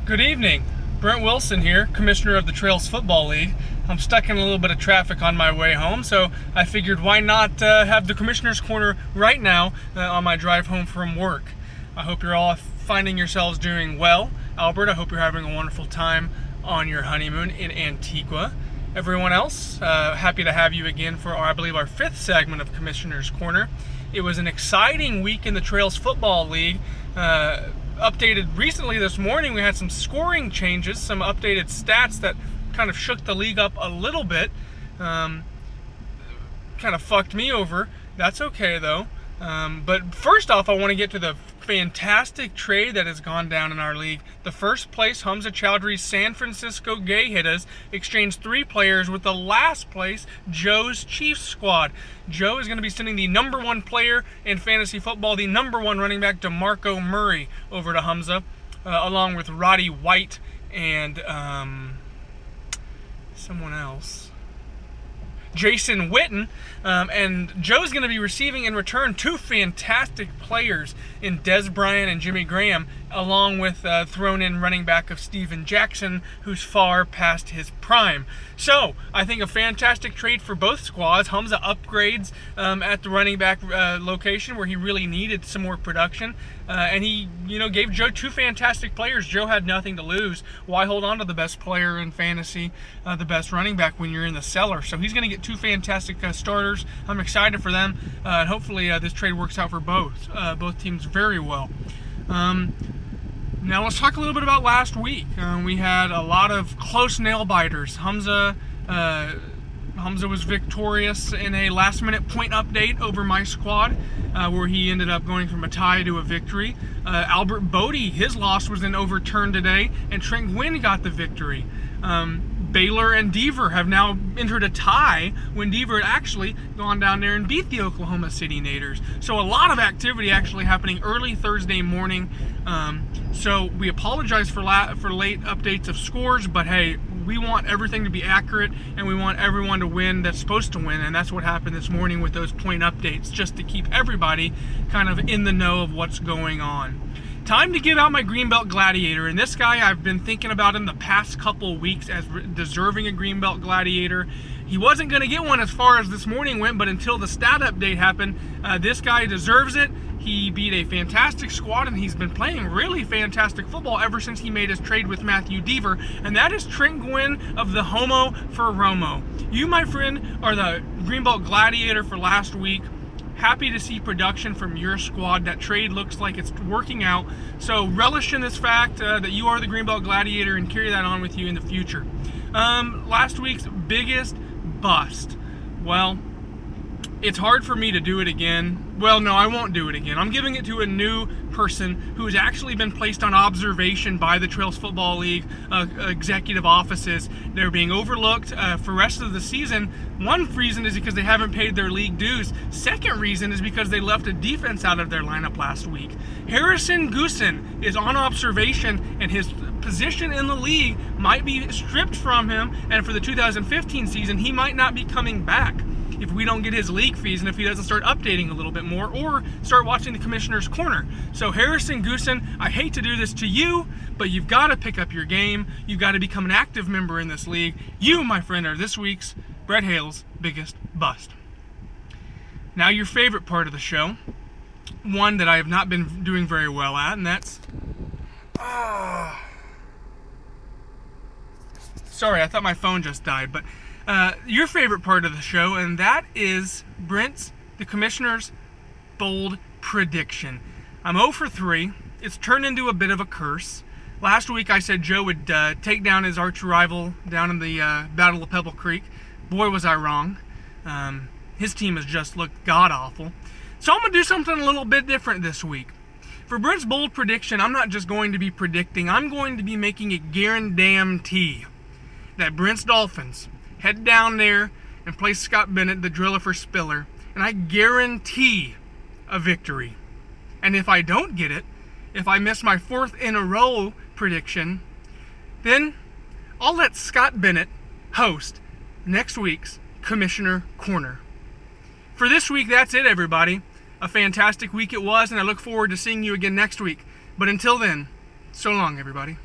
Good evening. Brent Wilson here, Commissioner of the Trails Football League. I'm stuck in a little bit of traffic on my way home, so I figured why not have the Commissioner's Corner right now on my drive home from work. I hope you're all finding yourselves doing well. Albert, I hope you're having a wonderful time on your honeymoon in Antigua. Everyone else, happy to have you again for I believe our fifth segment of Commissioner's Corner. It was an exciting week in the Trails Football League. Updated recently this morning, we had some scoring changes, some updated stats that kind of shook the league up a little bit. Kind of fucked me over. That's okay though. But first off, I want to get to the fantastic trade that has gone down in our league. The first place Hamza Chowdhury's San Francisco Gay Hitters exchanged 3 players with the last place Joe's Chiefs squad. Joe is going to be sending the number 1 player in fantasy football, the number 1 running back DeMarco Murray, over to Hamza, along with Roddy White and someone else, Jason Witten, and Joe's going to be receiving in return 2 fantastic players in Des Bryant and Jimmy Graham, along with thrown in running back of Steven Jackson, who's far past his prime. So I think a fantastic trade for both squads. Hamza upgrades at the running back location where he really needed some more production, and he gave Joe 2 fantastic players. Joe had nothing to lose. Why hold on to the best player in fantasy, the best running back, when you're in the cellar? So he's going to get 2 fantastic starters. I'm excited for them, and hopefully this trade works out for both teams very well. Now let's talk a little bit about last week. We had a lot of close nail biters. Hamza was victorious in a last-minute point update over my squad, where he ended up going from a tie to a victory. Albert Bodie, his loss was then overturned today, and Trent Gwynn got the victory. Baylor and Deaver have now entered a tie when Deaver had actually gone down there and beat the Oklahoma City Naders. So a lot of activity actually happening early Thursday morning. So we apologize for late updates of scores, but hey, we want everything to be accurate, and we want everyone to win that's supposed to win, and that's what happened this morning with those point updates, just to keep everybody kind of in the know of what's going on. Time to give out my Greenbelt Gladiator, and this guy I've been thinking about in the past couple weeks as deserving a Greenbelt Gladiator. He wasn't going to get one as far as this morning went, but until the stat update happened, this guy deserves it. He beat a fantastic squad, and he's been playing really fantastic football ever since he made his trade with Matthew Deaver, and that is Trent Gwynn of the Homo for Romo. You, my friend, are the Greenbelt Gladiator for last week. Happy to see production from your squad. That trade looks like it's working out. So relish in this fact that you are the Greenbelt Gladiator, and carry that on with you in the future. Last week's biggest bust. Well, it's hard for me to do it again. Well, no, I won't do it again. I'm giving it to a new person who has actually been placed on observation by the Trails Football League executive offices. They're being overlooked for the rest of the season. One reason is because they haven't paid their league dues. Second reason is because they left a defense out of their lineup last week. Harrison Goosen is on observation, and his position in the league might be stripped from him, and for the 2015 season, he might not be coming back if we don't get his league fees, and if he doesn't start updating a little bit more, or start watching the Commissioner's Corner. So Harrison Goosen, I hate to do this to you, but you've got to pick up your game. You've got to become an active member in this league. You, my friend, are this week's Brett Hale's biggest bust. Now your favorite part of the show, one that I have not been doing very well at, and that's... Sorry, I thought my phone just died, but your favorite part of the show, and that is Brent's, the Commissioner's, bold prediction. I'm 0 for 3. It's turned into a bit of a curse. Last week I said Joe would take down his arch rival down in the Battle of Pebble Creek. Boy, was I wrong. His team has just looked god-awful. So I'm going to do something a little bit different this week. For Brent's bold prediction, I'm not just going to be predicting, I'm going to be making a guarantee that Brent's Dolphins head down there and play Scott Bennett, the driller for Spiller, and I guarantee a victory. And if I don't get it, if I miss my 4th in a row prediction, then I'll let Scott Bennett host next week's Commissioner Corner. For this week, that's it, everybody. A fantastic week it was, and I look forward to seeing you again next week. But until then, so long, everybody.